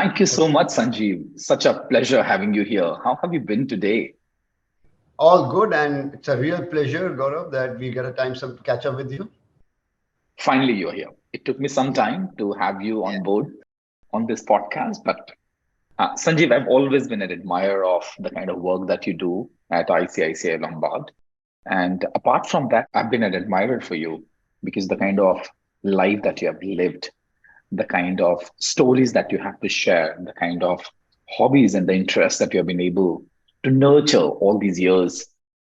Thank you so much, Sanjeev. Such a pleasure having you here. How have you been today? All good, and it's a real pleasure, Gaurav, that we get a time some catch up with you. Finally, you're here. It took me some time to have you Yeah. on board on this podcast, but Sanjeev, I've always been an admirer of the kind of work that you do at ICICI Lombard. And apart from that, I've been an admirer for you because the kind of life that you have lived, the kind of stories that you have to share, the kind of hobbies and the interests that you have been able to nurture all these years.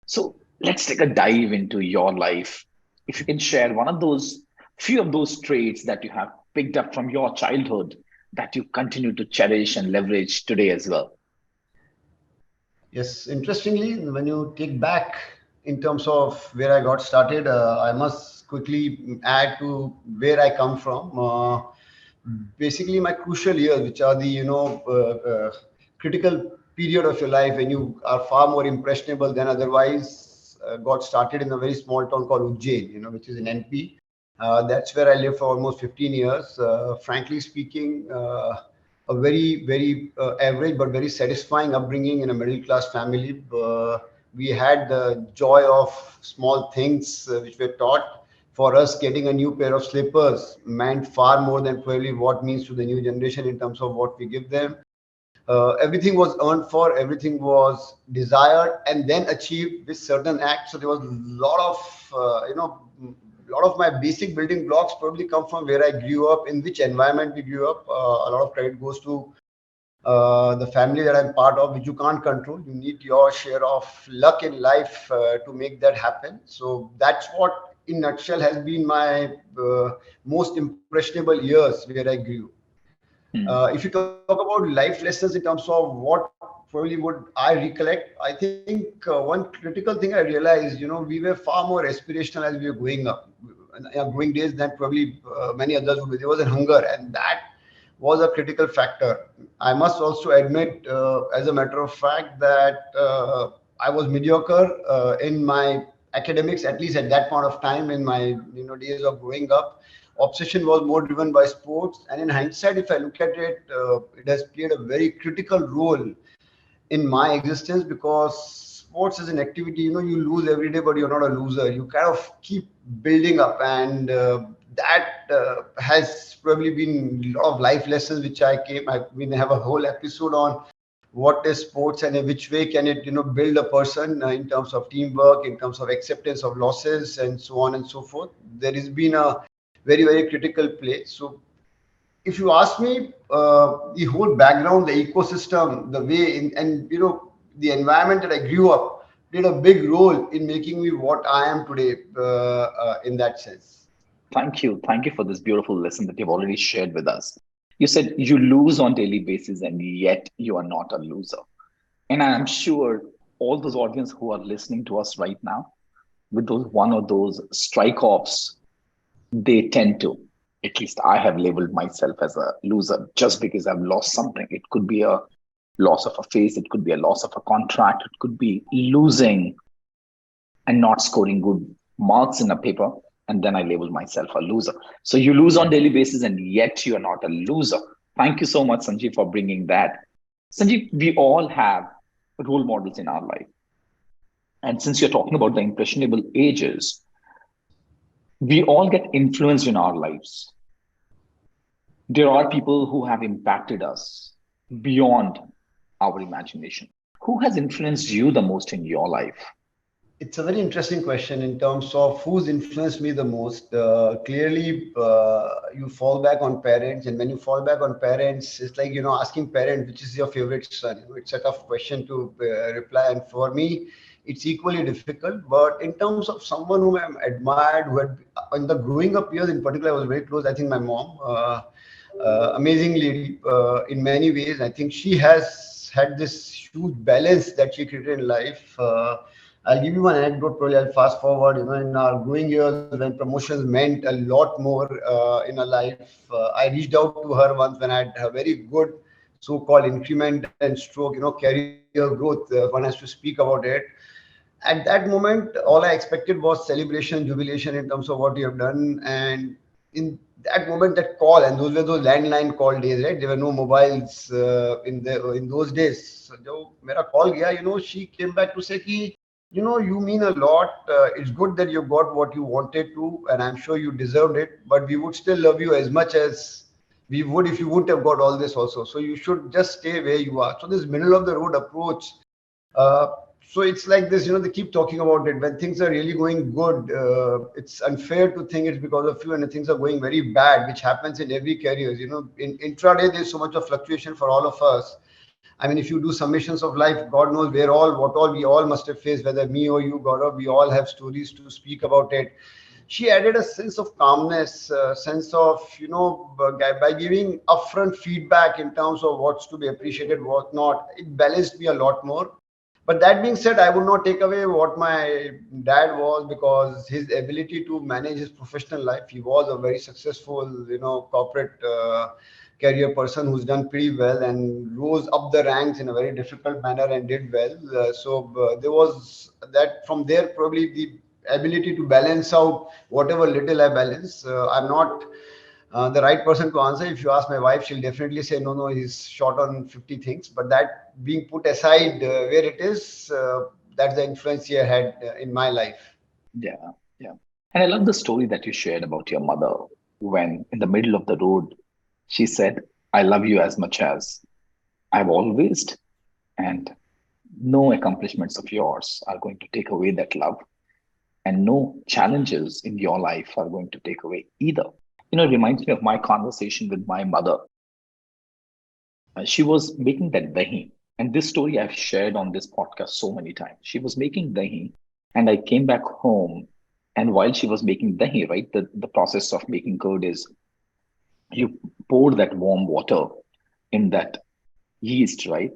So let's take a dive into your life. If you can share one of those few of those traits that you have picked up from your childhood that you continue to cherish and leverage today as well. Yes, interestingly, when you take back in terms of where I got started, I must quickly add to where I come from. Basically, my crucial years, which are the critical period of your life when you are far more impressionable than otherwise, got started in a very small town called Ujjain, which is in NP. That's where I lived for almost 15 years. Frankly speaking, a very average but very satisfying upbringing in a middle class family. We had the joy of small things which were taught. For us, getting a new pair of slippers meant far more than probably what means to the new generation in terms of what we give them. Everything was earned for, everything was desired and then achieved with certain acts. So there was a lot of lot of my basic building blocks probably come from where I grew up, in which environment we grew up. A lot of credit goes to the family that I'm part of, which you can't control. You need your share of luck in life to make that happen. So that's what, in nutshell, has been my most impressionable years where I grew. Hmm. If you talk about life lessons in terms of what probably would I recollect, I think one critical thing I realized, we were far more aspirational as we were growing up, growing days than probably many others would be. There was a hunger, and that was a critical factor. I must also admit, as a matter of fact, that I was mediocre in my academics, at least at that point of time in my days of growing up. Obsession was more driven by sports, and in hindsight, if I look at it, it has played a very critical role in my existence, because sports is an activity, you lose every day but you're not a loser. You kind of keep building up, and that has probably been a lot of life lessons which we have a whole episode on what is sports and in which way can it build a person in terms of teamwork, in terms of acceptance of losses, and so on and so forth. There has been a very critical play. So if you ask me, the whole background, the ecosystem, the way and the environment that I grew up played a big role in making me what I am today, in that sense. Thank you. Thank you for this beautiful lesson that you've already shared with us. You said you lose on daily basis and yet you are not a loser. And I'm sure all those audience who are listening to us right now, with those one or those strike offs, they tend to, at least I have labeled myself as a loser just because I've lost something. It could be a loss of a face, it could be a loss of a contract, it could be losing and not scoring good marks in a paper. And then I label myself a loser. So you lose on daily basis and yet you are not a loser. Thank you so much, Sanjeev, for bringing that. Sanjeev, we all have role models in our life. And since you're talking about the impressionable ages, we all get influenced in our lives. There are people who have impacted us beyond our imagination. Who has influenced you the most in your life? It's a very interesting question in terms of who's influenced me the most. Clearly, you fall back on parents, and when you fall back on parents, it's like asking parents which is your favorite son. It's a tough question to reply, and for me, it's equally difficult. But in terms of someone whom I'm admired, who had in the growing up years in particular, I was very close. I think my mom, amazing lady in many ways. I think she has had this huge balance that she created in life. I'll give you one anecdote. Probably I'll fast forward. In our growing years, when promotions meant a lot more in our life, I reached out to her once when I had a very good so-called increment and stroke, career growth. One has to speak about it. At that moment, all I expected was celebration, jubilation in terms of what you have done, and in that moment, that call, and those were those landline call days, right? There were no mobiles in those days. So जो मेरा call गया, she came back to say कि, you mean a lot. It's good that you got what you wanted to, and I'm sure you deserved it. But we would still love you as much as we would if you wouldn't have got all this also. So you should just stay where you are. So this middle of the road approach. Uh, so it's like this, they keep talking about it. When things are really going good, it's unfair to think it's because of you, and things are going very bad, which happens in every career. In intraday, there's so much of fluctuation for all of us. I mean, if you do summations of life, God knows what all we all must have faced, whether me or you, Gaurav, we all have stories to speak about it. She added a sense of calmness, sense of, by giving upfront feedback in terms of what's to be appreciated, what not. It balanced me a lot more. But that being said, I would not take away what my dad was, because his ability to manage his professional life, he was a very successful, corporate career person who's done pretty well and rose up the ranks in a very difficult manner and did well. So there was that. From there, probably the ability to balance out whatever little I balance. I'm not the right person to answer. If you ask my wife, she'll definitely say, no, no, he's short on 50 things. But that being put aside, where it is, that's the influence he had in my life. Yeah, yeah. And I love the story that you shared about your mother when, in the middle of the road, she said, I love you as much as I've always, and no accomplishments of yours are going to take away that love, and no challenges in your life are going to take away either. It reminds me of my conversation with my mother. She was making that dahi. And this story I've shared on this podcast so many times. She was making dahi, and I came back home. And while she was making dahi, right, the process of making curd is you pour that warm water in that yeast, right?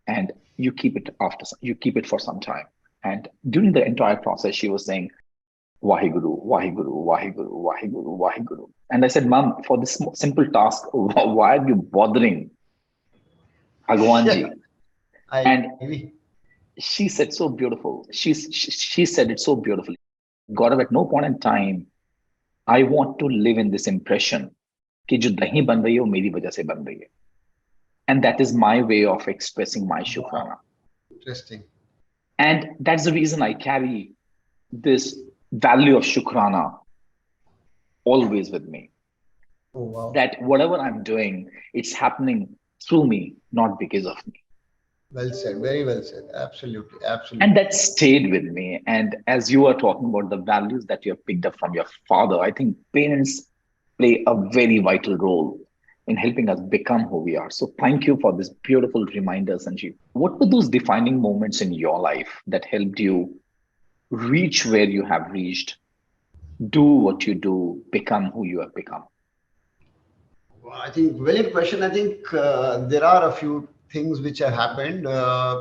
And you keep it for some time. And during the entire process, she was saying, Wahiguru, Wahiguru, Wahiguru, Wahiguru, Wahiguru. And I said, Mom, for this simple task, why are you bothering Yeah, Bhagwanji? I And agree. she said so beautiful. She said it so beautifully. Gaurav, at no point in time, I want to live in this impression कि जो दही बन रही है वो मेरी वजह से बन रही है. And that is my way of expressing my shukrana. Interesting. And that's the reason I carry this value of shukrana always with me. Oh, wow. That whatever I'm doing, it's happening through me, not because of me. Well said. Very well said. Absolutely. And Absolutely. that stayed with me. And as you are talking about the values that you have picked up from your father, I think parents play a very vital role in helping us become who we are. So thank you for this beautiful reminder, Sanjeev. What were those defining moments in your life that helped you reach where you have reached, do what you do, become who you have become? Well, I think valid question. I think there are a few things which have happened.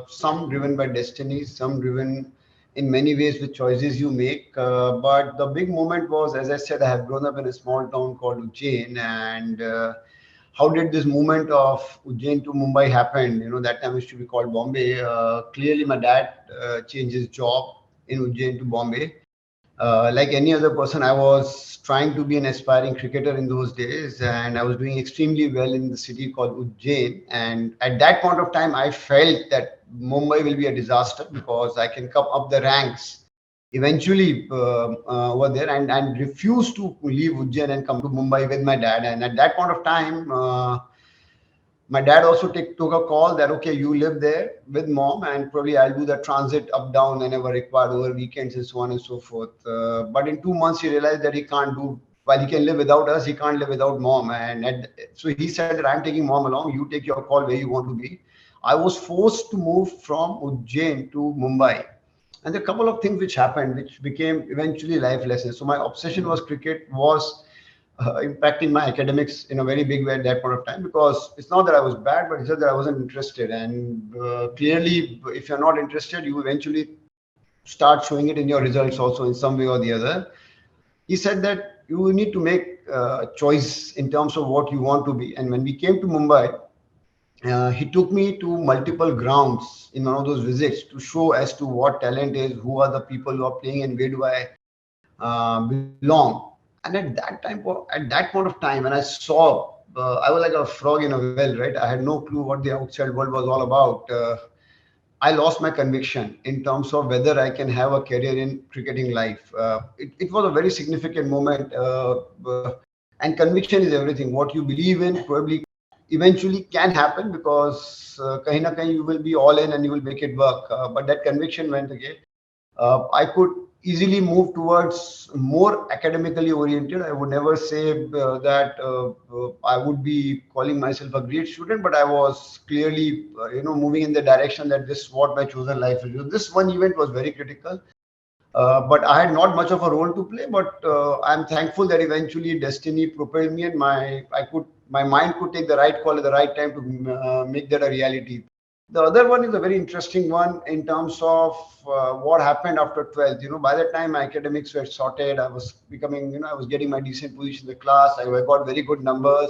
Some driven by destiny, some driven in many ways with choices you make. But the big moment was, as I said, I have grown up in a small town called Ujjain, and how did this movement of Ujjain to Mumbai happen? That time used to be called Bombay. Clearly, my dad changed his job in Ujjain to Bombay. Like any other person, I was trying to be an aspiring cricketer in those days, and I was doing extremely well in the city called Ujjain. And at that point of time, I felt that Mumbai will be a disaster because I can come up the ranks eventually over there, and refused to leave Ujjain and come to Mumbai with my dad. And at that point of time, my dad also took a call that, okay, you live there with mom, and probably I'll do the transit up down whenever required over weekends and so on and so forth. But in 2 months he realized that he can't do, while he can live without us, he can't live without mom. So he said that, I'm taking mom along, you take your call where you want to be. I was forced to move from Ujjain to Mumbai, and there are a couple of things which happened which became eventually life lessons. So my obsession was cricket, was impacting my academics in a very big way at that point of time, because it's not that I was bad, but it's just that I wasn't interested. And clearly, if you're not interested, you eventually start showing it in your results also in some way or the other. He said that you need to make a choice in terms of what you want to be. And when we came to Mumbai, he took me to multiple grounds in one of those visits to show as to what talent is, who are the people who are playing, and where do I belong. And at that point of time, when I saw, I was like a frog in a well, right? I had no clue what the outside world was all about. I lost my conviction in terms of whether I can have a career in cricketing life. It was a very significant moment, and conviction is everything. What you believe in probably eventually can happen, because kahin na kahin you will be all in and you will make it work. But that conviction went again. I could easily move towards more academically oriented. I would never say that I would be calling myself a great student, but I was clearly, moving in the direction that this is what my chosen life is. This one event was very critical. But I had not much of a role to play. But I'm thankful that eventually destiny propelled me, and my mind could take the right call at the right time to make that a reality. The other one is a very interesting one in terms of what happened after 12th. By the time my academics were sorted, I was becoming, I was getting my decent position in the class. I got very good numbers.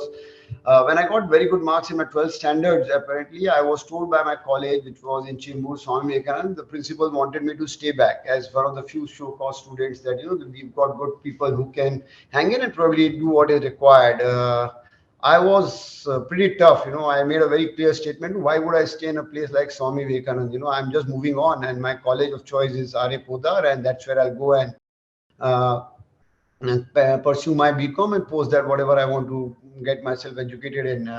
When I got very good marks in my 12th standards, apparently I was told by my college, which was in Chembur, Swami Vivekananda, the principal wanted me to stay back as one of the few show-cause students that, we've got good people who can hang in and probably do what is required. I was pretty tough. I made a very clear statement. Why would I stay in a place like Swami Vivekananda? I'm just moving on, and my college of choice is R.A. Podar, and that's where I'll go uh, and pursue my BCom, and post that whatever I want to get myself educated in.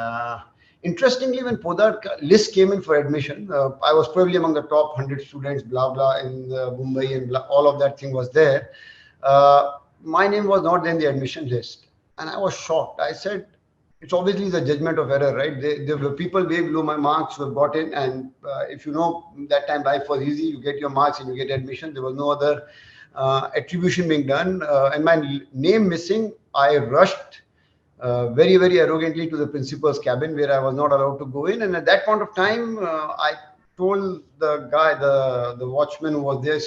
Interestingly, when Podar list came in for admission, I was probably among the top 100 students, blah blah, in Mumbai, and blah, all of that thing was there. My name was not in the admission list, and I was shocked. I said, it's obviously the judgment of error, right? There were people way below my marks who have got in, and if that time life was easy, you get your marks and you get admission. There was no other attribution being done, and my name missing. I rushed very very arrogantly to the principal's cabin, where I was not allowed to go in. And at that point of time, I told the guy, the watchman who was there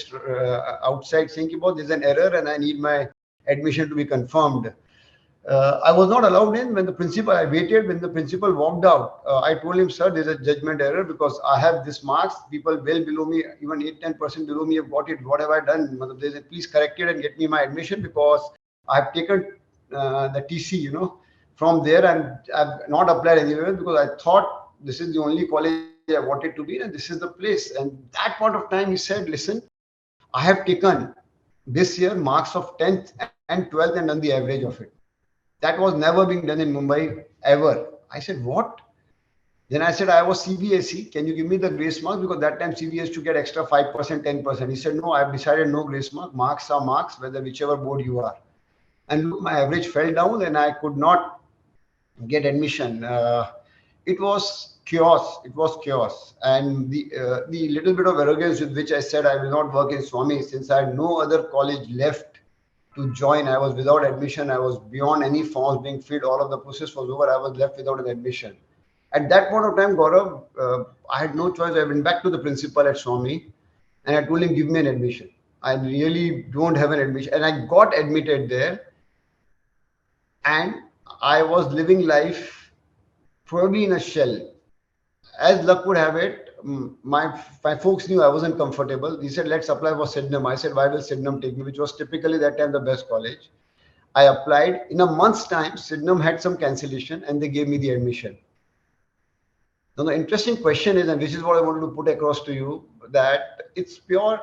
outside, saying about there's an error and I need my admission to be confirmed. I was not allowed in. I waited. When the principal walked out, I told him, sir, there's a judgment error, because I have this marks. People well below me, even 8-10% below me, have got it. What have I done? Please correct it and get me my admission, because I've taken the TC, from there, and I've not applied anywhere, because I thought this is the only college I wanted to be, and this is the place. And that point of time, he said, listen, I have taken this year marks of 10th and 12th and done the average of it. That was never being done in Mumbai ever. I said, what? Then I said, I was CBSE. Can you give me the grace marks? Because that time CBSE to get extra 5%, 10%. He said, no, I've decided no grace mark. Marks are marks, whether whichever board you are. And look, my average fell down and I could not get admission. It was chaos. It was chaos. And the little bit of arrogance with which I said I will not work in Swami, since I had no other college left to join. I was without admission. I was beyond any forms being filled. All of the process was over. I was left without an admission. At that point of time, Gaurav, I had no choice. I went back to the principal at Swami and I told him, give me an admission. I really don't have an admission. And I got admitted there. And I was living life probably in a shell. As luck would have it, my folks knew I wasn't comfortable. He said, let's apply for Sydenham. I said, why will Sydenham take me? Which was typically that time the best college. I applied. In a month's time, Sydenham had some cancellation and they gave me the admission. Now, the interesting question is, and this is what I wanted to put across to you, that it's pure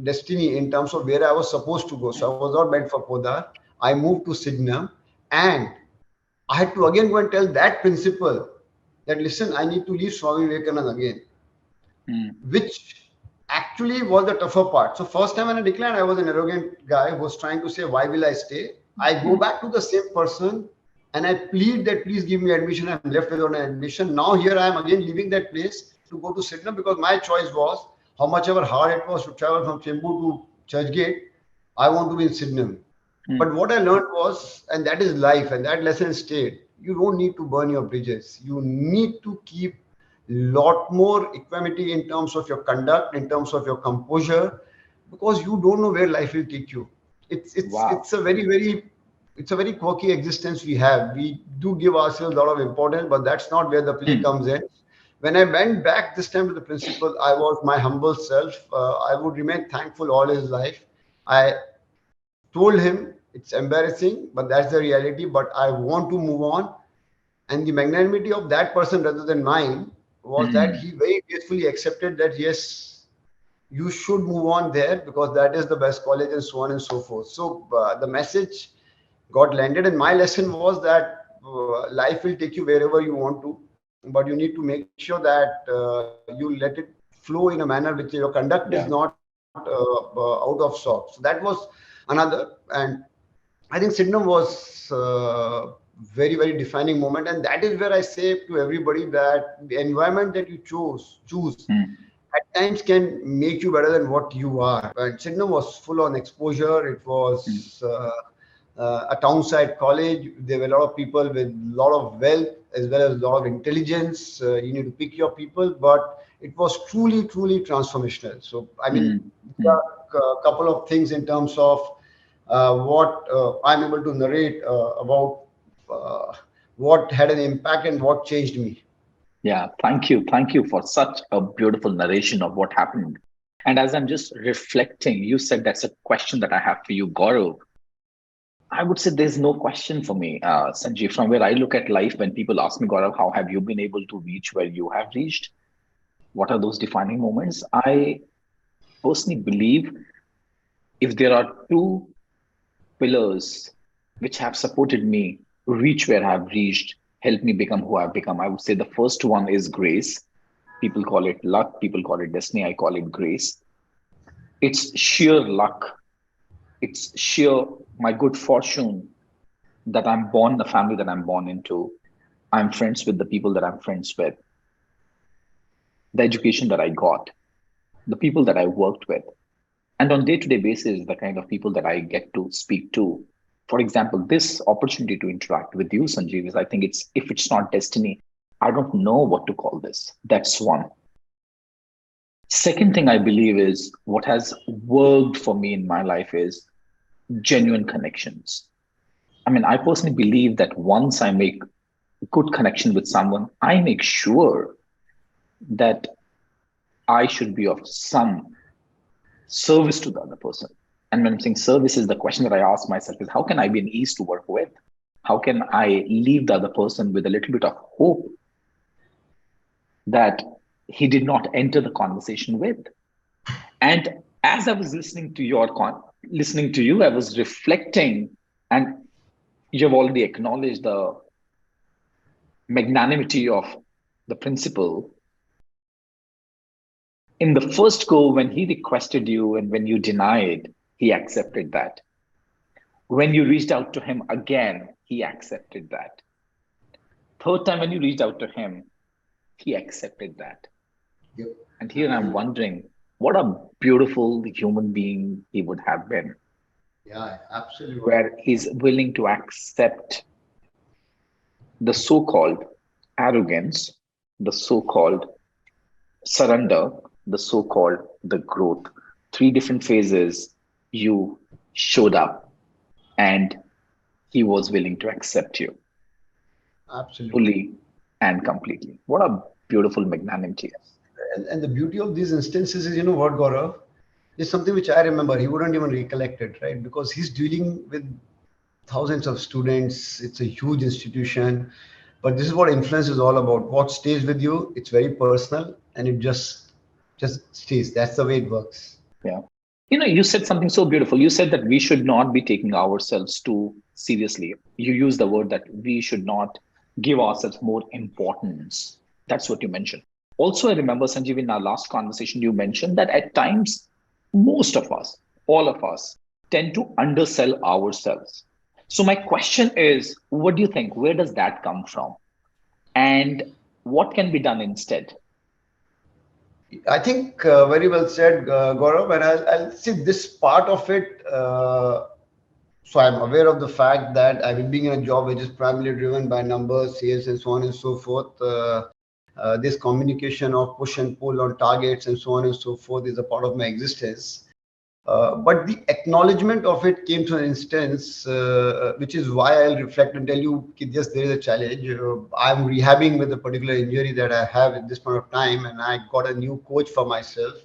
destiny in terms of where I was supposed to go. So I was not meant for Podar. I moved to Sydenham, and I had to again go and tell that principal that, listen, I need to leave Swami Vivekananda again, which actually was the tougher part. So first time when I declined, I was an arrogant guy who was trying to say, why will I stay? I go back to the same person and I plead that, please give me admission. I'm left without an admission. Now here I am again leaving that place to go to Sydenham, because my choice was, how much ever hard it was to travel from Chembur to Churchgate, I want to be in Sydenham. But what I learned was, and that is life, and that lesson stayed, you don't need to burn your bridges. You need to keep lot more equanimity in terms of your conduct, in terms of your composure, because you don't know where life will take you. It's a very quirky existence we have. We do give ourselves a lot of importance, but that's not where the play comes in. When I went back this time to the principal, I was my humble self. I would remain thankful all his life. I told him It's embarrassing, but that's the reality. But I want to move on. And the magnanimity of that person rather than mine was that Mm. he very gracefully accepted that, yes, you should move on there because that is the best college and so on and so forth. So the message got landed, and my lesson was that life will take you wherever you want to, but you need to make sure that you let it flow in a manner which your conduct is Yeah. not out of sorts. So that was another. And I think Sydenham was very, very defining moment, and that is where I say to everybody that the environment that you choose Mm. at times can make you better than what you are. And Sydenham was full on exposure. It Mm. was a townside college. There were a lot of people with a lot of wealth as well as a lot of intelligence. You need to pick your people, but it was truly, truly transformational. So, I mean, Mm. there Mm. are a couple of things in terms of what I'm able to narrate about uh, what had an impact and what changed me. Yeah, thank you. Thank you for such a beautiful narration of what happened. And as I'm just reflecting, you said that's a question that I have for you, Gaurav. I would say there's no question for me, Sanjeev. From where I look at life, when people ask me, Gaurav, how have you been able to reach where you have reached? What are those defining moments? I personally believe if there are two pillars which have supported me reach where I've reached, help me become who I've become, I would say the first one is grace. People call it luck, people call it destiny. I call it grace. It's sheer luck. It's sheer my good fortune that I'm born in the family that I'm born into. I'm friends with the people that I'm friends with, the education that I got, the people that I worked with, and on day-to-day basis, the kind of people that I get to speak to. For example, this opportunity to interact with you, Sanjeev, is I think it's if it's not destiny, I don't know what to call this. That's one. Second thing I believe is what has worked for me in my life is genuine connections. I mean, I personally believe that once I make good connection with someone, I make sure that I should be of some service to the other person. And when I'm saying service, is the question that I ask myself is how can I be an ease to work with? How can I leave the other person with a little bit of hope that he did not enter the conversation with? And as I was listening to you, I was reflecting, and you have already acknowledged the magnanimity of the principal. In the first go, when he requested you and when you denied, he accepted that. When you reached out to him again, he accepted that. Third time, when you reached out to him, he accepted that. Yep. And here I'm wondering what a beautiful human being he would have been, Yeah, absolutely. where he's willing to accept the so called arrogance, the so called surrender, the so called the growth. Three different phases you showed up, and he was willing to accept you Absolutely. fully and completely. What a beautiful magnanimity. And the beauty of these instances is, you know what, Gaurav, is something which I remember. He wouldn't even recollect it, right? Because he's dealing with thousands of students. It's a huge institution. But this is what influence is all about. What stays with you, it's very personal and it just stays. That's the way it works. Yeah. You know, you said something so beautiful. You said that we should not be taking ourselves too seriously. You use the word that we should not give ourselves more importance. That's what you mentioned. Also, I remember, Sanjeev, in our last conversation, you mentioned that at times, most of us, all of us, tend to undersell ourselves. So, my question is, what do you think? Where does that come from? And what can be done instead? I think very well said, Gaurav. And I'll see this part of it. So I'm aware of the fact that I've been being in a job which is primarily driven by numbers, sales, and so on and so forth. This communication of push and pull on targets and so on and so forth is a part of my existence. But the acknowledgement of it came to an instance, which is why I'll reflect and tell you, "Ki, yes, there is a challenge. I'm rehabbing with a particular injury that I have at this point of time, and I got a new coach for myself.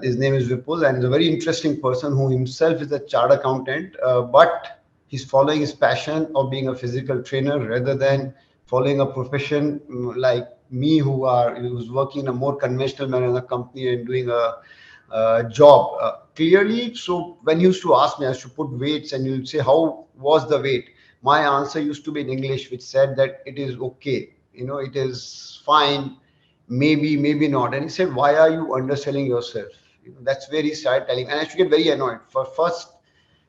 His name is Vipul, and he's a very interesting person who himself is a chartered accountant, but he's following his passion of being a physical trainer rather than following a profession like me, who's working in a more conventional manner in a company and doing a job. Clearly, so when he used to ask me, I used to put weights, and you'll say, "How was the weight?" My answer used to be in English, which said that it is okay, it is fine, maybe not. And he said, "Why are you underselling yourself?" That's where he started telling, and I used to get very annoyed. For first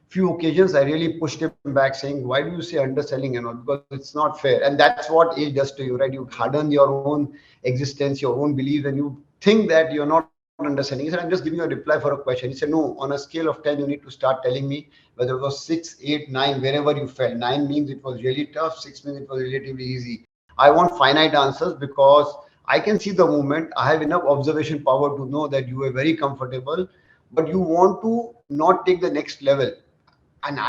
few occasions, I really pushed him back, saying, "Why do you say underselling? Because it's not fair." And that's what age does to you, right? You harden your own existence, your own beliefs, and you think that you're not underselling. He said, "I'm just giving you a reply for a question." He said, "No, on a scale of 10, you need to start telling me whether it was 6, 8, 9, wherever you felt. 9 means it was really tough, 6 means it was relatively easy. I want finite answers because I can see the movement. I have enough observation power to know that you are very comfortable, but you want to not take the next level." And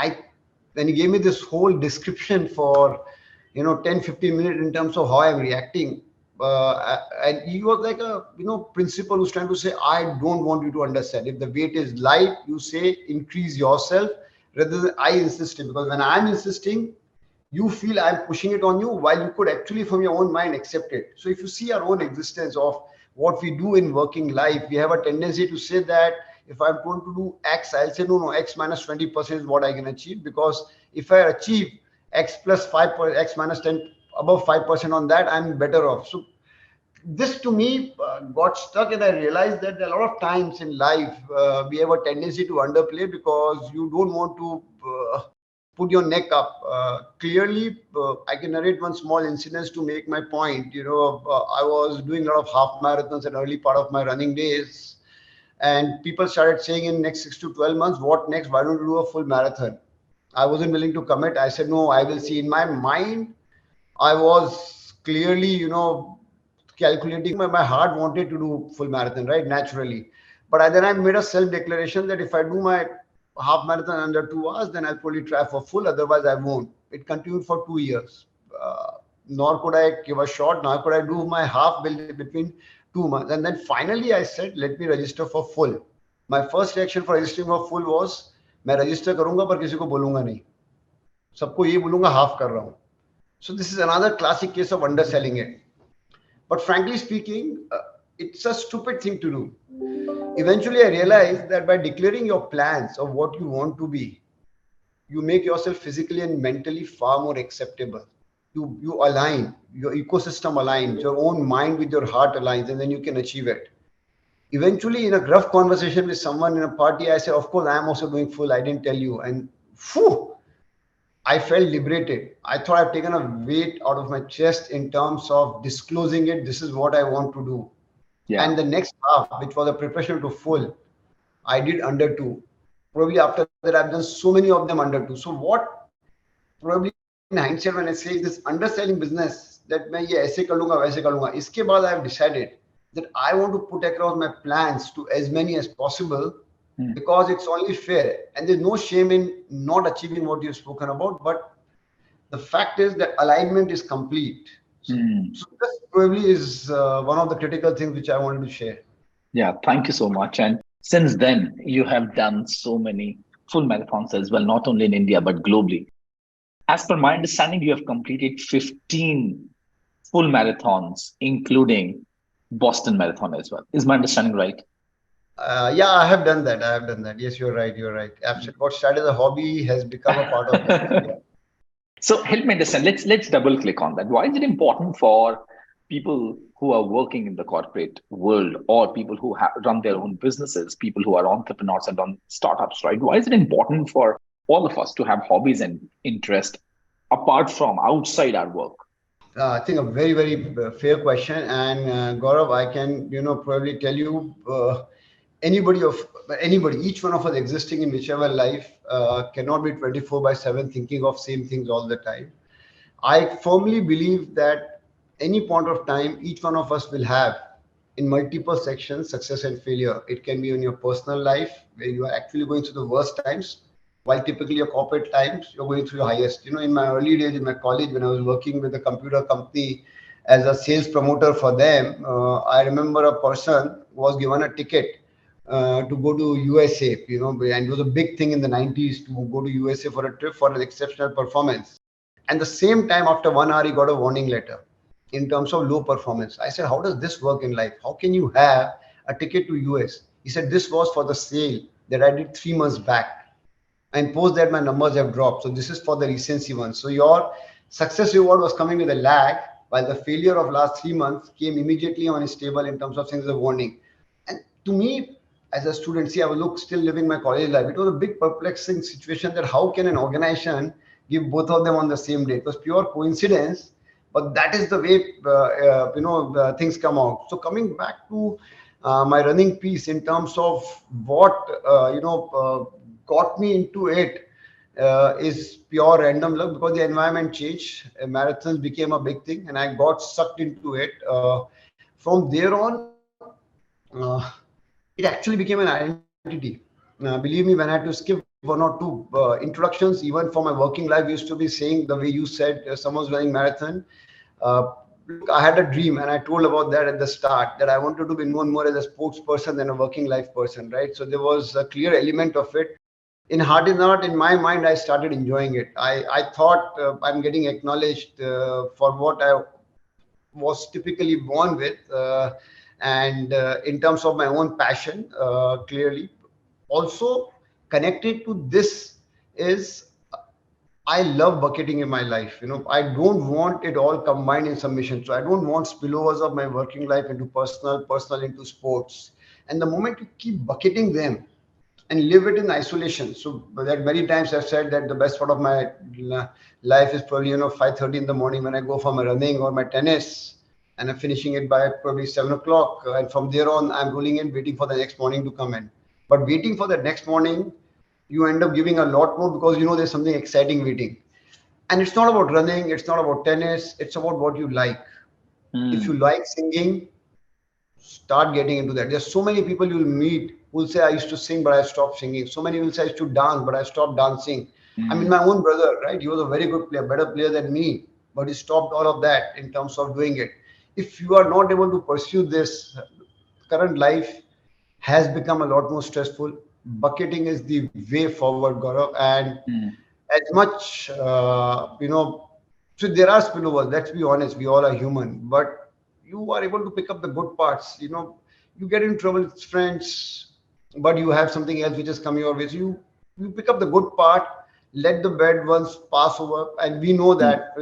when he gave me this whole description for 10-15 minutes in terms of how I'm reacting, and he was like a principal who's trying to say, "I don't want you to understand. If the weight is light, you say increase yourself rather than I insisting, because when I'm insisting, you feel I'm pushing it on you, while you could actually from your own mind accept it." So if you see our own existence of what we do in working life, we have a tendency to say that if I'm going to do X, I'll say, "No, no, X minus 20% is what I can achieve, because if I achieve X plus 5, X minus 10, above 5% on that, I'm better off." So this to me got stuck, and I realized that a lot of times in life we have a tendency to underplay because you don't want to put your neck up. Clearly, I can narrate one small incident to make my point. I was doing a lot of half marathons at early part of my running days, and people started saying, "In next 6 to 12 months, what next? Why don't you do a full marathon?" I wasn't willing to commit. I said, "No, I will see." In my mind, I was clearly, calculating. My heart wanted to do full marathon, right? Naturally. But then I made a self declaration that if I do my half marathon under 2 hours, then I'll probably try for full. Otherwise, I won't. It continued for 2 years. Nor could I give a shot, nor could I do my half between 2 months. And then finally, I said, "Let me register for full." My first reaction for registering for full was, मैं register करूंगा पर किसी को बोलूंगा नहीं, सबको ये बोलूंगा half कर रहा हूँ. So this is another classic case of underselling it. But frankly speaking, it's a stupid thing to do. Eventually, I realized that by declaring your plans of what you want to be, you make yourself physically and mentally far more acceptable. You align, your ecosystem aligns, your own mind with your heart aligns, and then you can achieve it. Eventually, in a rough conversation with someone in a party, I say, "Of course, I am also doing full. I didn't tell you." And phew, I felt liberated. I thought I've taken a weight out of my chest in terms of disclosing it. This is what I want to do. Yeah. And the next half, which was a preparation to full, I did under 2. Probably after that, I've done so many of them under 2. So what, probably in hindsight, when I say this underselling business, that मैं ये ऐसे कर लूंगा वैसे कर लूंगा, इसके बाद I have decided that I want to put across my plans to as many as possible, because it's only fair, and there's no shame in not achieving what you've spoken about. But the fact is that alignment is complete. So this probably is one of the critical things which I wanted to share. Yeah, thank you so much. And since then, you have done so many full marathons as well, not only in India, but globally. As per my understanding, you have completed 15 full marathons, including Boston Marathon as well. Is my understanding right? Yeah, I have done that. I have done that. Yes, you're right. You're right. Absolutely. What started as a hobby has become a part of business. Yeah. So help me understand. Let's double click on that. Why is it important for people who are working in the corporate world, or people who run their own businesses, people who are entrepreneurs and run startups, right? Why is it important for all of us to have hobbies and interest apart from outside our work? I think a very, very fair question. And Gaurav, I can, probably tell you, anybody of anybody, each one of us existing in whichever life cannot be 24 by 7 thinking of same things all the time. I firmly believe that any point of time, each one of us will have in multiple sections success and failure. It can be in your personal life where you are actually going through the worst times, while typically your corporate times you're going through your highest. In my early days in my college, when I was working with a computer company as a sales promoter for them, I remember a person was given a ticket to go to USA, and it was a big thing in the 90s to go to USA for a trip for an exceptional performance. And the same time, after 1 hour, he got a warning letter in terms of low performance. I said, how does this work in life? How can you have a ticket to US? He said, this was for the sale that I did 3 months back. And post that, my numbers have dropped. So this is for the recency one. So your success reward was coming with a lag, while the failure of last 3 months came immediately on his table in terms of things of warning. And to me, as a student, see, I was still living my college life. It was a big perplexing situation that how can an organization give both of them on the same day? It was pure coincidence, but that is the way things come out. So coming back to my running piece in terms of what got me into it is pure random luck because the environment changed. Marathons became a big thing, and I got sucked into it. From there on, uh, it actually became an identity. Believe me, when I had to skip one or two introductions, even for my working life, used to be saying the way you said, someone's running marathon. Look, I had a dream, and I told about that at the start that I wanted to be known more as a sports person than a working life person, right? So there was a clear element of it. In heart and heart, in my mind, I started enjoying it. I thought I'm getting acknowledged for what I was typically born with, and in terms of my own passion, clearly. Also connected to this is I love bucketing in my life. I don't want it all combined in submission. So I don't want spillovers of my working life into personal, personal into sports. And the moment you keep bucketing them and live it in isolation. So that many times I've said that the best part of my life is probably 5:30 in the morning when I go for my running or my tennis, and I'm finishing it by probably 7 o'clock. And from there on, I'm rolling in, waiting for the next morning to come in. But waiting for the next morning, you end up giving a lot more because there's something exciting waiting. And it's not about running, it's not about tennis, it's about what you like. If you Hmm. like singing, start getting into that. There's so many people you'll meet who'll say, I used to sing, but I stopped singing. So many will say, I used to dance, but I stopped dancing. I mean, my Hmm. own brother, right? He was a very good player, better player than me, but he stopped all of that in terms of doing it. If you are not able to pursue this, current life has become a lot more stressful. Bucketing is the way forward, Gaurav. And Hmm. as much, so there are spillovers, let's be honest, we all are human, but you are able to pick up the good parts. You get in trouble with friends, but you have something else which has come your way. So you pick up the good part, let the bad ones pass over, and we know Hmm. that,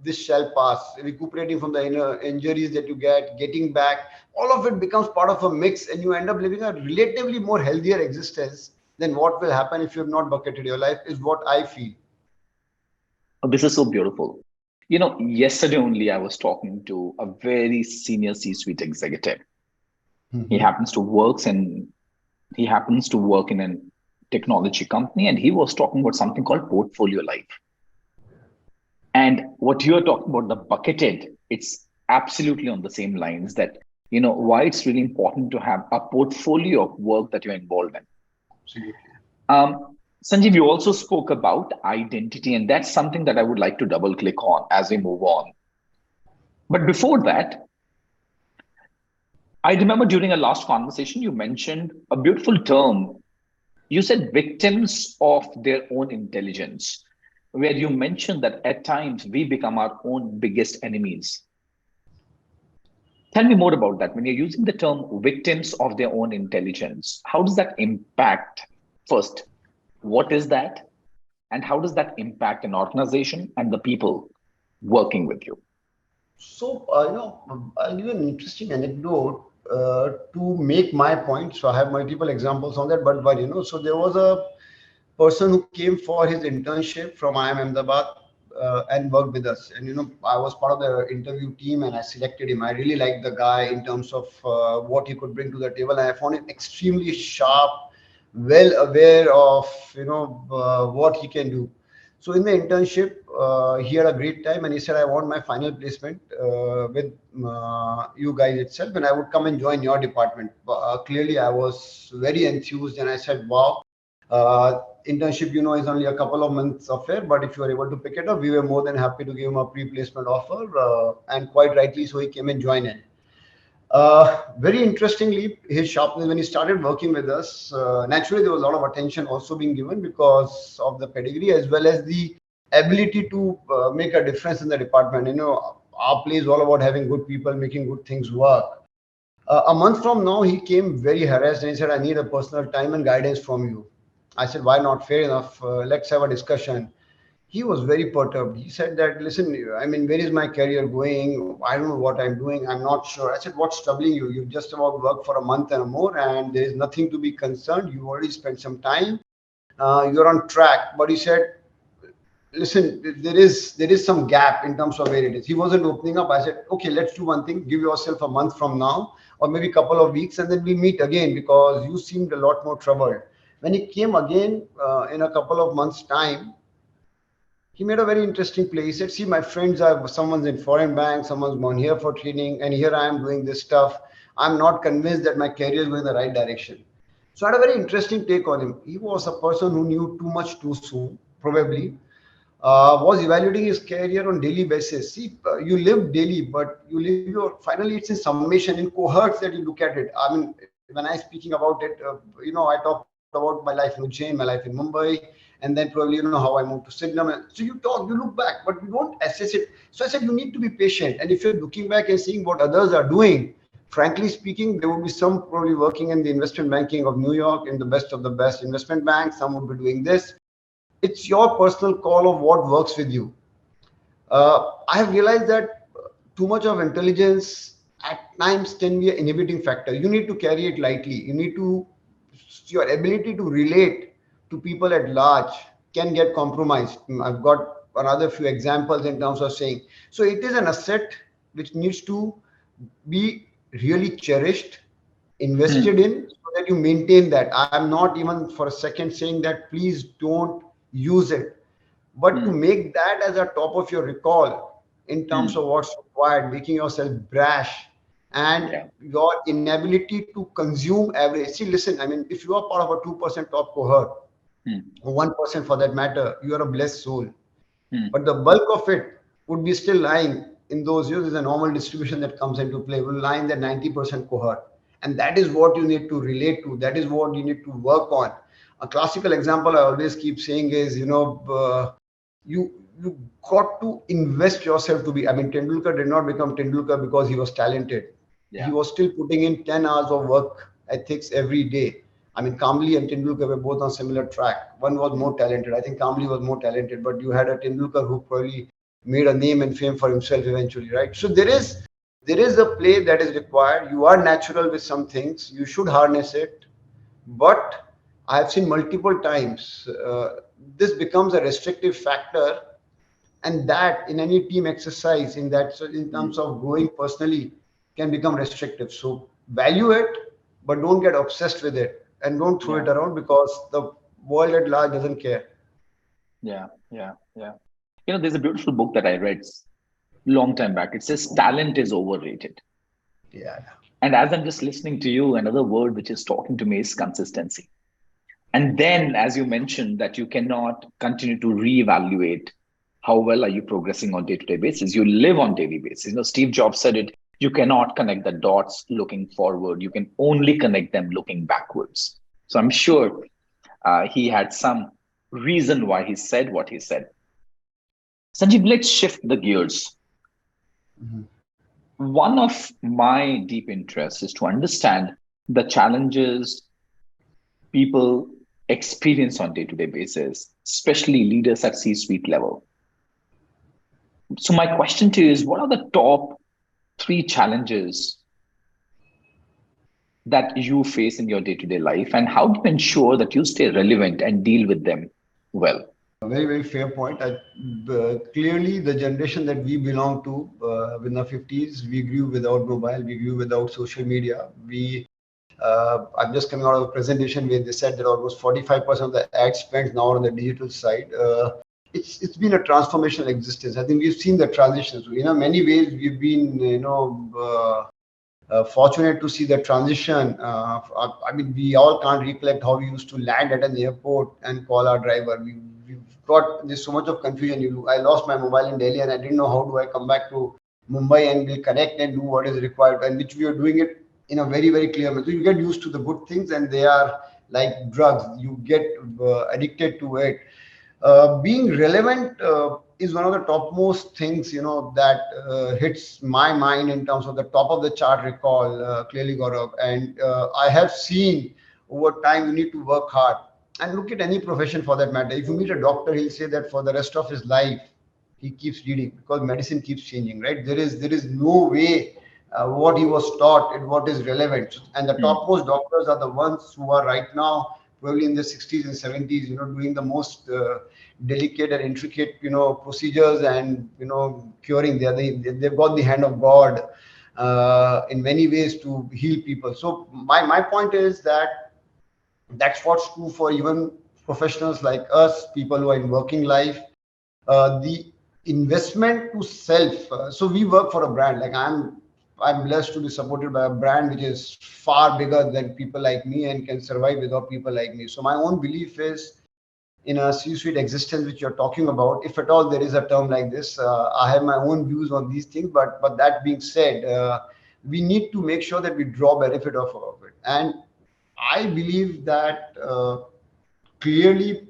this shall pass. Recuperating from the inner injuries that you get, getting back, all of it becomes part of a mix, and you end up living a relatively more healthier existence than what will happen if you have not bucketed your life, is what I feel. Oh, this is so beautiful. Yesterday only I was talking to a very senior C-suite executive. He Mhm. happens to works and he happens to work in a technology company, and he was talking about something called portfolio life. And what you're talking about, the bucketed, it's absolutely on the same lines that, why it's really important to have a portfolio of work that you're involved in. Absolutely. Sanjeev, you also spoke about identity, and that's something that I would like to double click on as we move on. But before that, I remember during our last conversation, you mentioned a beautiful term. You said victims of their own intelligence, where you mentioned that at times we become our own biggest enemies. Tell me more about that. When you're using the term victims of their own intelligence, how does that impact? First, what is that? And how does that impact an organization and the people working with you? So, I'll give an interesting anecdote to make my point. So, I have multiple examples on that, but so there was a person who came for his internship from IIM Ahmedabad and worked with us. And I was part of the interview team, and I selected him. I really liked the guy in terms of what he could bring to the table, and I found him extremely sharp, well aware of what he can do. So in the internship, he had a great time, and he said, "I want my final placement with you guys itself, and I would come and join your department." Clearly, I was very enthused, and I said, "Wow." Internship, is only a couple of months affair, but if you are able to pick it up, we were more than happy to give him a pre-placement offer, and quite rightly so, he came and joined in. Very interestingly, his sharpness when he started working with us, naturally there was a lot of attention also being given because of the pedigree as well as the ability to make a difference in the department. Our play is all about having good people, making good things work. A month from now, he came very harassed and he said, "I need a personal time and guidance from you." I said, "Why not? Fair enough. Let's have a discussion." He was very perturbed. He said that, "Listen, I mean, where is my career going? I don't know what I'm doing. I'm not sure." I said, "What's troubling you? You've just about worked for a month and more, and there is nothing to be concerned. You already spent some time. You're on track." But he said, "Listen, there is some gap in terms of where it is." He wasn't opening up. I said, "Okay, let's do one thing. Give yourself a month from now, or maybe a couple of weeks, and then we meet again because you seemed a lot more troubled." When he came again in a couple of months' time, he made a very interesting play. He said, "See, my friends are someone's in foreign bank, someone's gone here for training, and here I am doing this stuff. I'm not convinced that my career is going in the right direction." So I had a very interesting take on him. He was a person who knew too much too soon, probably. Was evaluating his career on daily basis. See, you live daily, but you live your finally it's in summation in cohorts that you look at it. I mean, when I speaking about it, I talked about my life in Ujjain, my life in Mumbai, and then probably how I moved to Signum. So you look back, but you don't assess it. So I said you need to be patient, and if you're looking back and seeing what others are doing, frankly speaking, there would be some probably working in the investment banking of New York in the best of the best investment banks. Some would be doing this. It's your personal call of what works with you. I have realized that too much of intelligence at times can be an inhibiting factor. You need to carry it lightly. Your ability to relate to people at large can get compromised. I've got another few examples in terms of saying. So it is an asset which needs to be really cherished, invested Hmm. in, so that you maintain that. I'm not even for a second saying that please don't use it, but to Hmm. make that as a top of your recall in terms of Hmm. what's required, making yourself brash and Yeah. your inability to consume average. See, listen, I mean, if you are part of a 2% top cohort, Hmm. or 1% for that matter, you are a blessed soul. Hmm. But the bulk of it would be still lying in those years. There's a normal distribution that comes into play, will lie in the 90% cohort. And that is what you need to relate to. That is what you need to work on. A classical example I always keep saying is, you got to invest yourself to be. I mean, Tendulkar did not become Tendulkar because he was talented. He Yeah. was still putting in 10 hours of work ethics every day. I mean, Kamli and Tendulkar were both on similar track. One was more talented. I think Kamli was more talented, but you had a Tendulkar who probably made a name and fame for himself eventually, right? So there is a play that is required. You are natural with some things. You should harness it, but I have seen multiple times this becomes a restrictive factor, and that in any team exercise, in that so in terms Hmm. of growing personally, can become restrictive. So value it, but don't get obsessed with it, and don't throw Yeah. it around because the world at large doesn't care. Yeah. Yeah. Yeah. There's a beautiful book that I read long time back. It says talent is overrated. Yeah. And as I'm just listening to you, another word which is talking to me is consistency. And then, as you mentioned, that you cannot continue to reevaluate how well are you progressing on day-to-day basis. You live on daily basis. Steve Jobs said it. You cannot connect the dots looking forward. You can only connect them looking backwards. So I'm sure he had some reason why he said what he said. Sanjeev, let's shift the gears. Mhm. One of my deep interests is to understand the challenges people experience on day-to-day basis, especially leaders at C-suite level. So my question to you is, what are the top three challenges that you face in your day-to-day life, and how do you ensure that you stay relevant and deal with them well? Very, very fair point. Clearly, the generation that we belong to, in the 50s, we grew without mobile, we grew without social media. I'm just coming out of a presentation where they said that almost 45% of the ad spends now on the digital side. It's been a transformational existence. I think we've seen the transitions. Many ways we've been, fortunate to see the transition. I mean, we all can't recollect how we used to land at an airport and call our driver. We've got there's so much of confusion. I lost my mobile in Delhi and I didn't know how do I come back to Mumbai and we'll connect and do what is required, and which we are doing it in a very, very clear way. So you get used to the good things, and they are like drugs. You get addicted to it. Being relevant is one of the topmost things, that hits my mind in terms of the top of the chart recall, clearly, Gaurav. And I have seen over time you need to work hard. And look at any profession for that matter. If you meet a doctor, he'll say that for the rest of his life, he keeps reading because medicine keeps changing, right? There is no way what he was taught and what is relevant. And the Hmm. topmost doctors are the ones who are right now probably in the 60s and 70s, doing the most delicate and intricate, procedures, and curing. They've got the hand of God in many ways to heal people. So my point is that that's what's true for even professionals like us, people who are in working life. The investment to self. So we work for a brand. Like I'm blessed to be supported by a brand which is far bigger than people like me and can survive without people like me. So my own belief is in a C-suite existence which you're talking about, if at all there is a term like this. I have my own views on these things, but that being said, we need to make sure that we draw benefit of it. And I believe that clearly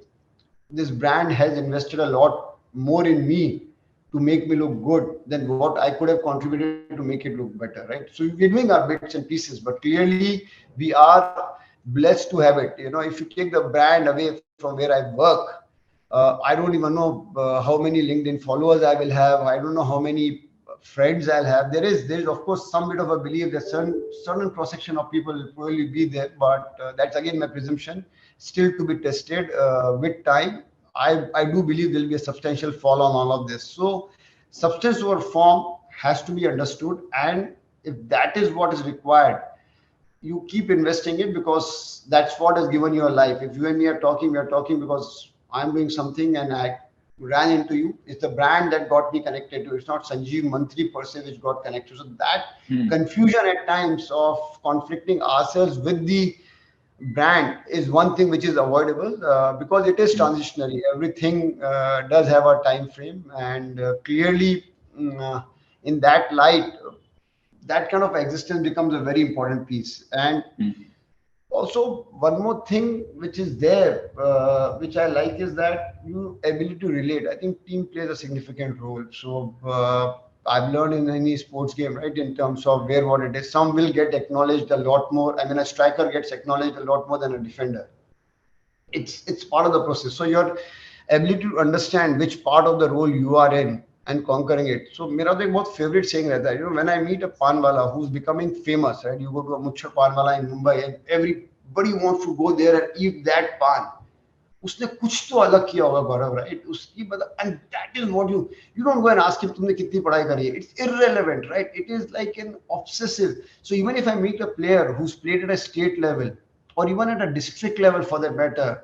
this brand has invested a lot more in me to make me look good than what I could have contributed to make it look better, right? So we're doing our bits and pieces, but clearly we are blessed to have it. If you take the brand away from where I work, I don't even know how many LinkedIn followers I will have. I don't know how many friends I'll have. There is of course some bit of a belief that certain cross section of people will probably be there, but that's again my presumption, still to be tested with time. I do believe there will be a substantial fall on all of this. So substance over form has to be understood, and if that is what is required, you keep investing it because that's what has given you a life. If you and me are talking, we are talking because I'm doing something and I ran into you. It's the brand that got me connected to. It's not Sanjeev Mantri per se which got connected. So that Hmm. confusion at times of conflicting ourselves with the brand is one thing which is avoidable because it is Hmm. transitionary. Everything does have a time frame, and clearly, in that light, that kind of existence becomes a very important piece. And Hmm. also, one more thing which is there, which I like, is that you ability to relate. I think team plays a significant role. So I've learned in any sports game, right, in terms of where what it is. Some will get acknowledged a lot more. I mean, a striker gets acknowledged a lot more than a defender. It's part of the process. So your ability to understand which part of the role you are in and conquering it. So मेरा तो एक बहुत favorite saying रहता है, when I meet a pan wala who's becoming famous, right? You go to a muchar pan wala in Mumbai and everybody wants to go there and eat that pan. उसने कुछ तो अलग किया होगा गौरव, right? उसकी मतलब, and that is what you don't go and ask him तुमने कितनी पढ़ाई करी है. It's irrelevant, right? It is like an obsessive. So even if I meet a player who's played at a state level or even at a district level for that matter,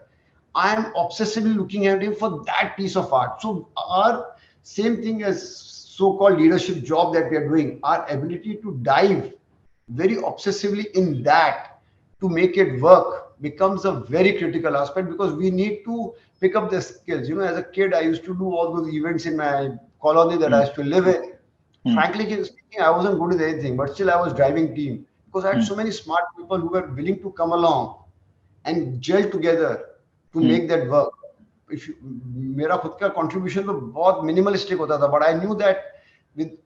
I'm obsessively looking at him for that piece of art. So our same thing as so-called leadership job that we are doing, our ability to dive very obsessively in that to make it work becomes a very critical aspect because we need to pick up the skills. As a kid, I used to do all those events in my colony that I Hmm. used to live in. Hmm. Frankly speaking, I wasn't good at anything, but still I was driving team because I had so Hmm. many smart people who were willing to come along and gel together to Hmm. make that work. If you, मेरा खुद का contribution तो बहुत minimalistic होता था, but I knew that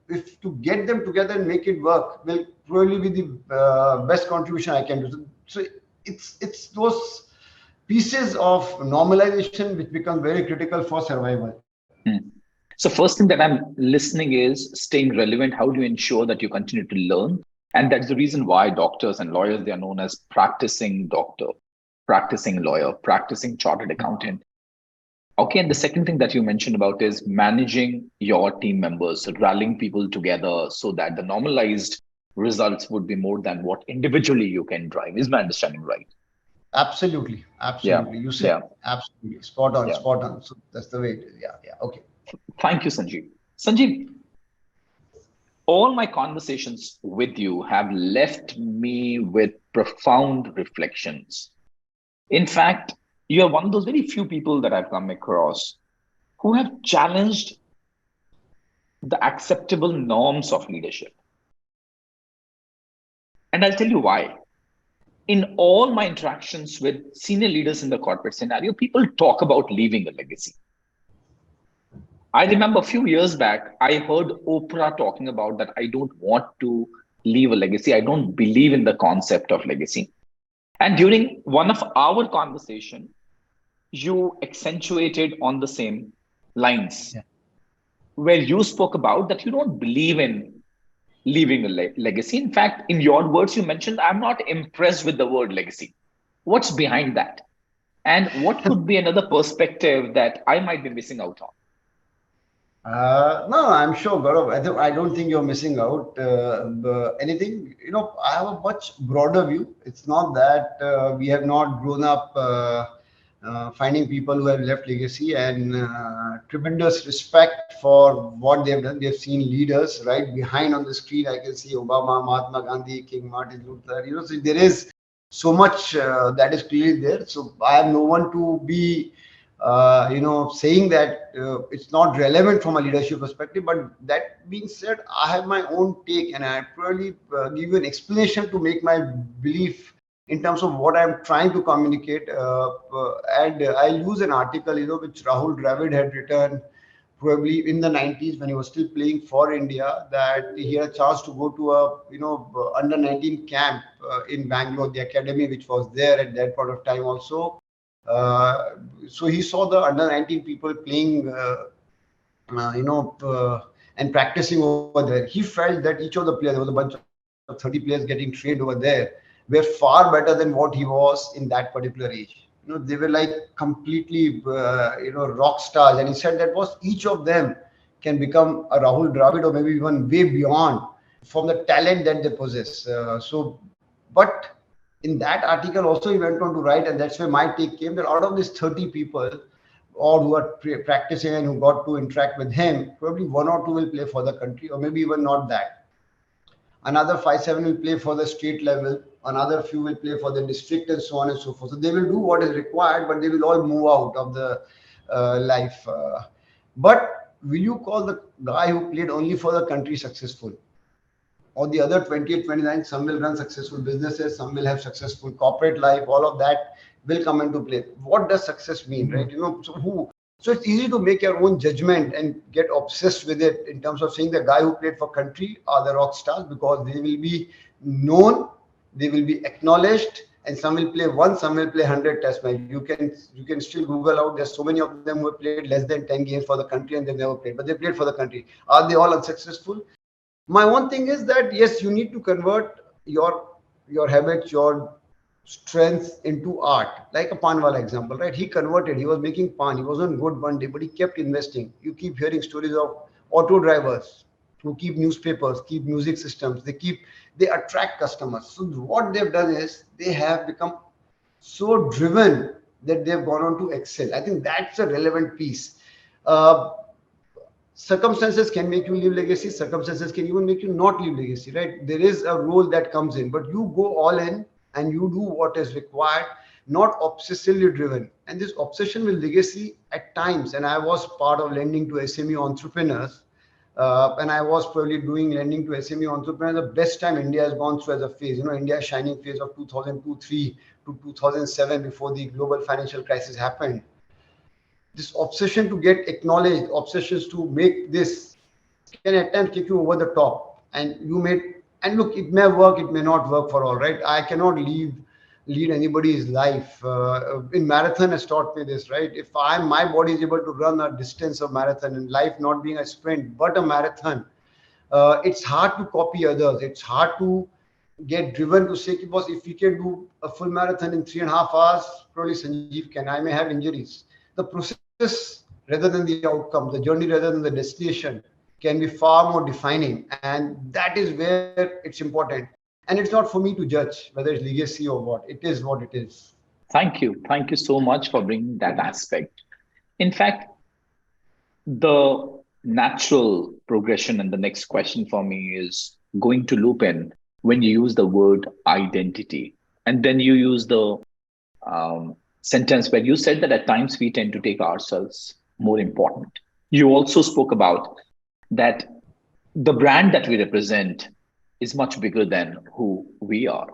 if to get them together and make it work will probably be the best contribution I can do. So it's those pieces of normalization which become very critical for survival. Hmm. So first thing that I'm listening is staying relevant. How do you ensure that you continue to learn? And that's the reason why doctors and lawyers, they are known as practicing doctor, practicing lawyer, practicing chartered accountant. Okay, and the second thing that you mentioned about is managing your team members, rallying people together so that the normalized results would be more than what individually you can drive. Is my understanding right? Absolutely, Yeah, absolutely. You said yeah, absolutely spot on, yeah. spot on. So that's the way it is. Yeah, yeah. Okay. Thank you, Sanjeev. Sanjeev, all my conversations with you have left me with profound reflections. In fact, you are one of those very few people that I've come across who have challenged the acceptable norms of leadership. And I'll tell you why. In all my interactions with senior leaders in the corporate scenario, people talk about leaving a legacy. I remember a few years back, I heard Oprah talking about that I don't want to leave a legacy. I don't believe in the concept of legacy. And during one of our conversation, you accentuated on the same lines where you spoke about that you don't believe in leaving a legacy. In fact, in your words, you mentioned, I'm not impressed with the word legacy. What's behind that? And what could be another perspective that I might be missing out on? No, I'm sure, Gaurav. I don't think you're missing out anything. I have a much broader view. It's not that we have not grown up finding people who have left legacy and tremendous respect for what they've done. They've seen leaders right behind on the screen. I can see Obama, Mahatma Gandhi, King Martin Luther. So there is so much that is clearly there. So I am no one to be saying that it's not relevant from a leadership perspective. But that being said, I have my own take, and I probably give you an explanation to make my belief in terms of what I'm trying to communicate. And I use an article, which Rahul Dravid had written probably in the 90s when he was still playing for India, that he had a chance to go to a under 19 camp in Bangalore, the academy which was there at that point of time also. So he saw the under 19 people playing, and practicing over there. He felt that each of the players, there was a bunch of 30 players getting trained over there, were far better than what he was in that particular age. They were like completely, rock stars. And he said that was each of them can become a Rahul Dravid or maybe even way beyond from the talent that they possess. But in that article also he went on to write, and that's where my take came, that out of these 30 people or who are practicing and who got to interact with him, probably one or two will play for the country, or maybe even not that. Another 5-7 will play for the state level, another few will play for the district, and so on and so forth. So they will do what is required, but they will all move out of the life. But will you call the guy who played only for the country successful? Or the other 28, 29, some will run successful businesses, some will have successful corporate life, all of that will come into play. What does success mean, right? So it's easy to make your own judgment and get obsessed with it in terms of saying the guy who played for country are the rock stars because they will be known, they will be acknowledged, and some will play one, some will play 100 test match. You can still Google out. There's so many of them who have played less than 10 games for the country and they never played, but they played for the country. Are they all unsuccessful? My one thing is that yes, you need to convert your habits, your strengths into art. Like a Panwala example, right? He converted. He was making pan. He wasn't good one day, but he kept investing. You keep hearing stories of auto drivers who keep newspapers, keep music systems. They attract customers. So what they've done is they have become so driven that they've gone on to excel. I think that's a relevant piece. Uh, Circumstances can make you leave legacy, circumstances can even make you not leave legacy, right? There is a role that comes in, but you go all in and you do what is required, not obsessively driven. And this obsession with legacy at times, and I was part of lending to SME entrepreneurs, and I was probably doing lending to SME entrepreneurs the best time India has gone through as a phase. India's shining phase of 2002-3 to 2007 before the global financial crisis happened. This obsession to get acknowledged, obsessions to make this can at times take you over the top. And you may, and look, it may work, it may not work for all, right? I cannot lead anybody's life. In marathon has taught me this, right? If my body is able to run a distance of marathon, and life not being a sprint but a marathon, it's hard to copy others. It's hard to get driven to say, because if we can do a full marathon in 3.5 hours, probably Sanjeev can. I may have injuries. The process rather than the outcome, the journey rather than the destination can be far more defining. And that is where it's important. And it's not for me to judge whether it's legacy or what. It is what it is. Thank you. Thank you so much for bringing that aspect. In fact, the natural progression and the next question for me is going to loop in when you use the word identity. And then you use the sentence where you said that at times we tend to take ourselves more important. You also spoke about that The brand that we represent is much bigger than who we are.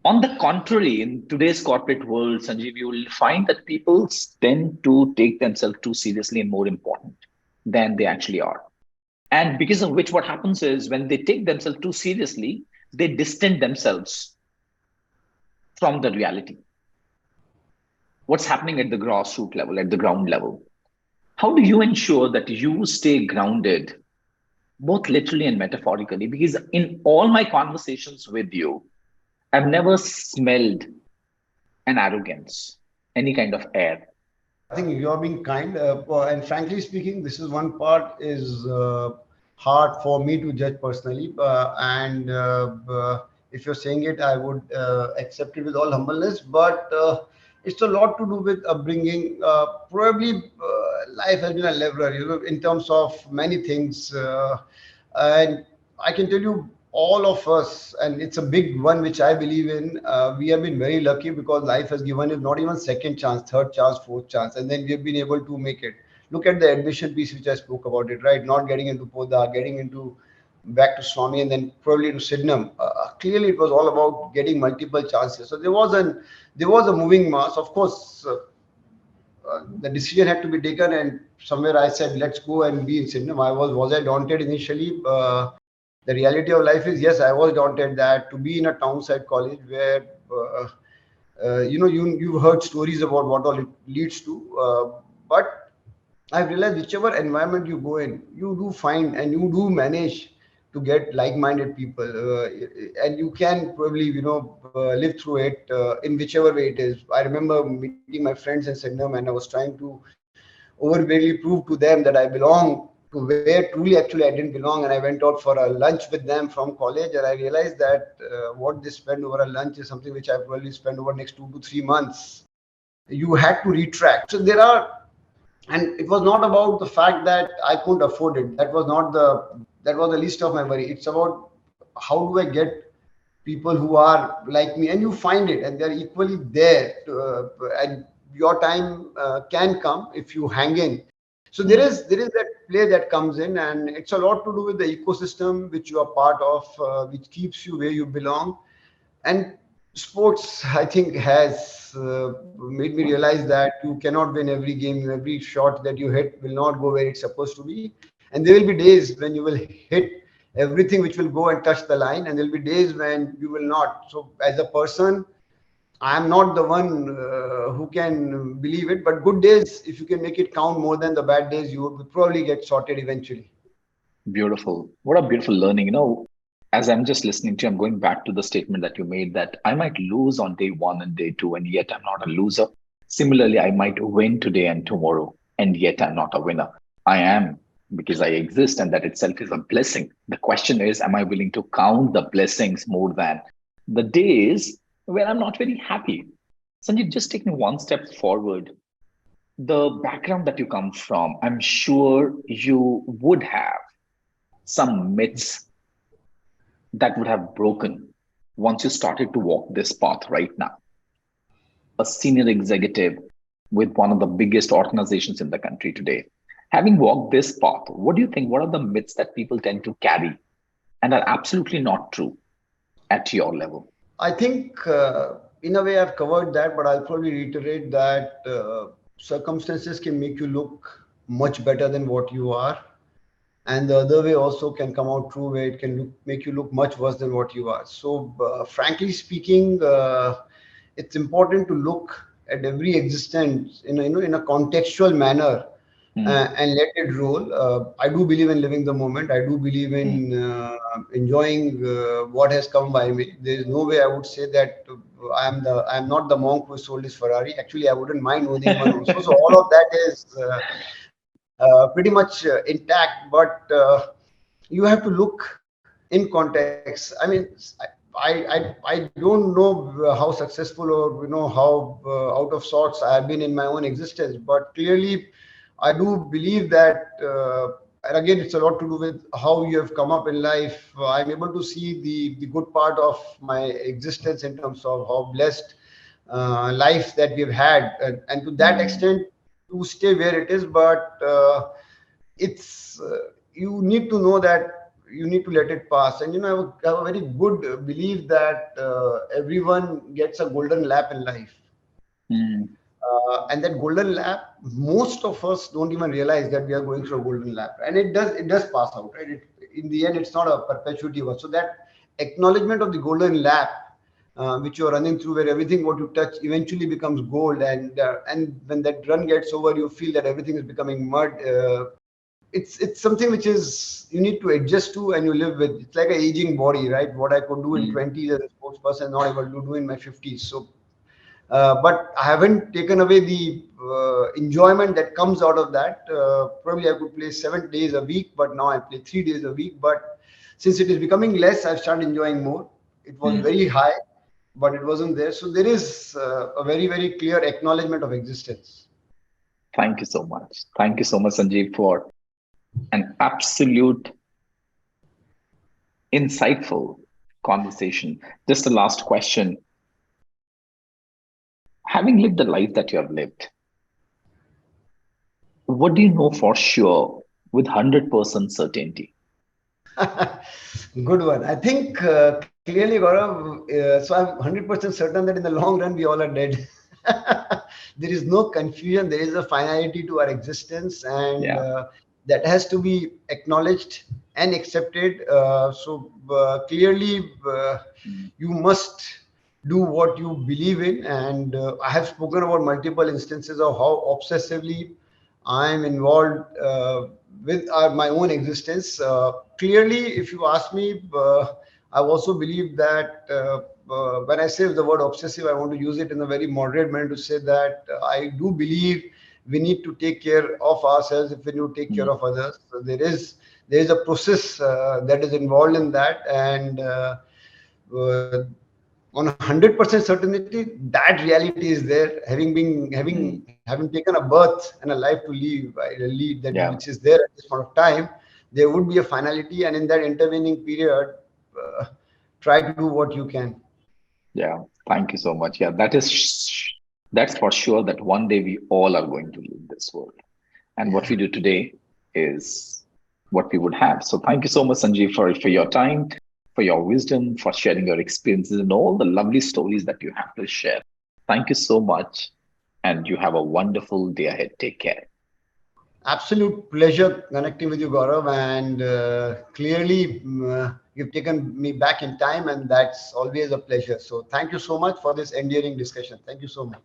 On the contrary, in today's corporate world, Sanjeev, you will find that people tend to take themselves too seriously and more important than they actually are. And because of which, what happens is when they take themselves too seriously, they distance themselves from the reality. What's happening at the grassroots level, at the ground level? How do you ensure that you stay grounded, both literally and metaphorically? Because in all my conversations with you, I've never smelled an arrogance, any kind of air. I think you're being kind, and frankly speaking, this is one part is hard for me to judge personally. And if you're saying it, I would accept it with all humbleness. But it's a lot to do with upbringing. Probably life has been a leveler, in terms of many things. And I can tell you, all of us, and it's a big one which I believe in. We have been very lucky because life has given us not even second chance, third chance, fourth chance, and then we have been able to make it. Look at the admission piece which I spoke about it, right? Not getting into Poda, getting into back to Swami, and then probably to Sydenham. Clearly, it was all about getting multiple chances. So there was a moving mass, of course. The decision had to be taken, and somewhere I said, let's go and be in Sydenham. Was I daunted initially? The reality of life is, yes, I was daunted that to be in a townside college where you've heard stories about what all it leads to, but I've realized whichever environment you go in, you do find and you do manage to get like-minded people, and you can probably live through it in whichever way it is. I remember meeting my friends in Sydenham, and I was trying to overwhelmingly prove to them that I belong to where truly actually I didn't belong. And I went out for a lunch with them from college, and I realized that what they spend over a lunch is something which I probably spend over next 2 to 3 months. You had to retract. So there are, and it was not about the fact that I couldn't afford it. That was the least of my worry. It's about how do I get people who are like me, and you find it, and they're equally there. And your time can come if you hang in. So Mm. there is that play that comes in, and it's a lot to do with the ecosystem which you are part of, which keeps you where you belong. And sports, I think, has made me realize that you cannot win every game. Every shot that you hit will not go where it's supposed to be, and there will be days when you will hit everything which will go and touch the line, and there will be days when you will not. So as a person, I am not the one who can believe it, but good days, if you can make it count more than the bad days, you will probably get sorted eventually. Beautiful. What a beautiful learning. As I'm just listening to you, I'm going back to the statement that you made that I might lose on day one and day two, and yet I'm not a loser. Similarly, I might win today and tomorrow, and yet I'm not a winner. I am because I exist, and that itself is a blessing. The question is, am I willing to count the blessings more than the days where I'm not very happy? Sanjeev, just taking one step forward, the background that you come from, I'm sure you would have some myths that would have broken once you started to walk this path right now. A senior executive with one of the biggest organizations in the country today. Having walked this path, what do you think? What are the myths that people tend to carry and are absolutely not true at your level? I think, in a way, I've covered that, but I'll probably reiterate that circumstances can make you look much better than what you are, and the other way also can come out true, where it can make you look much worse than what you are. So, frankly speaking, it's important to look at every existence in a contextual manner, Mm, and let it roll. I do believe in living the moment. I do believe mm. in enjoying what has come by me. There is no way I would say that I'm not the monk who sold his Ferrari. Actually, I wouldn't mind owning one also. So all of that is pretty much intact. But you have to look in context. I mean, I don't know how successful or how out of sorts I have been in my own existence, but clearly I do believe that, and again, it's a lot to do with how you have come up in life. I'm able to see the good part of my existence in terms of how blessed life that we've had, and to that Mm. extent, to stay where it is. But it's you need to know that. you need to let it pass. And I have a very good belief that everyone gets a golden lap in life. Mm, And that golden lap, most of us don't even realize that we are going through a golden lap, and it does pass out, right? In the end, it's not a perpetuity one. So that acknowledgement of the golden lap, which you're running through, where everything what you touch eventually becomes gold, and when that run gets over, you feel that everything is becoming mud. It's something which is you need to adjust to and you live with. It's like an aging body, right? What I could do in mm, 20s as a sports person, not able to do in my 50s. So but I haven't taken away the enjoyment that comes out of that. Probably I could play 7 days a week, but now I play 3 days a week. But since it is becoming less, I've started enjoying more. It was mm. very high, but it wasn't there. So there is a very, very clear acknowledgement of existence. Thank you so much. Thank you so much, Sanjeev, for an absolute insightful conversation. Just the last question. Having lived the life that you have lived, what do you know for sure with 100% certainty? Good one. I think clearly, Gaurav. So I'm 100% certain that in the long run we all are dead. There is no confusion. There is a finality to our existence, and Yeah. that has to be acknowledged and accepted. So clearly, Mm, you must do what you believe in. And I have spoken about multiple instances of how obsessively I am involved with my own existence. Clearly, if you ask me, I also believe that when I say the word obsessive, I want to use it in a very moderate manner to say that I do believe we need to take care of ourselves if we need to take care mm, of others. So there is a process that is involved in that, and uh, on 100% certainty that reality is there, mm. having taken a birth and a life to live, lead that Yeah. which is there at this point of time. There would be a finality, and in that intervening period, uh, try to do what you can. Yeah. Thank you so much. Yeah. That's for sure that one day we all are going to leave this world. And what we Yeah, do today is what we would have. So thank you so much, Sanjeev, for your time, for your wisdom, for sharing your experiences and all the lovely stories that you have to share. Thank you so much. And you have a wonderful day ahead. Take care. absolute pleasure connecting with you, Gaurav, and clearly you've taken me back in time, and that's always a pleasure. So thank you so much for this endearing discussion. Thank you so much.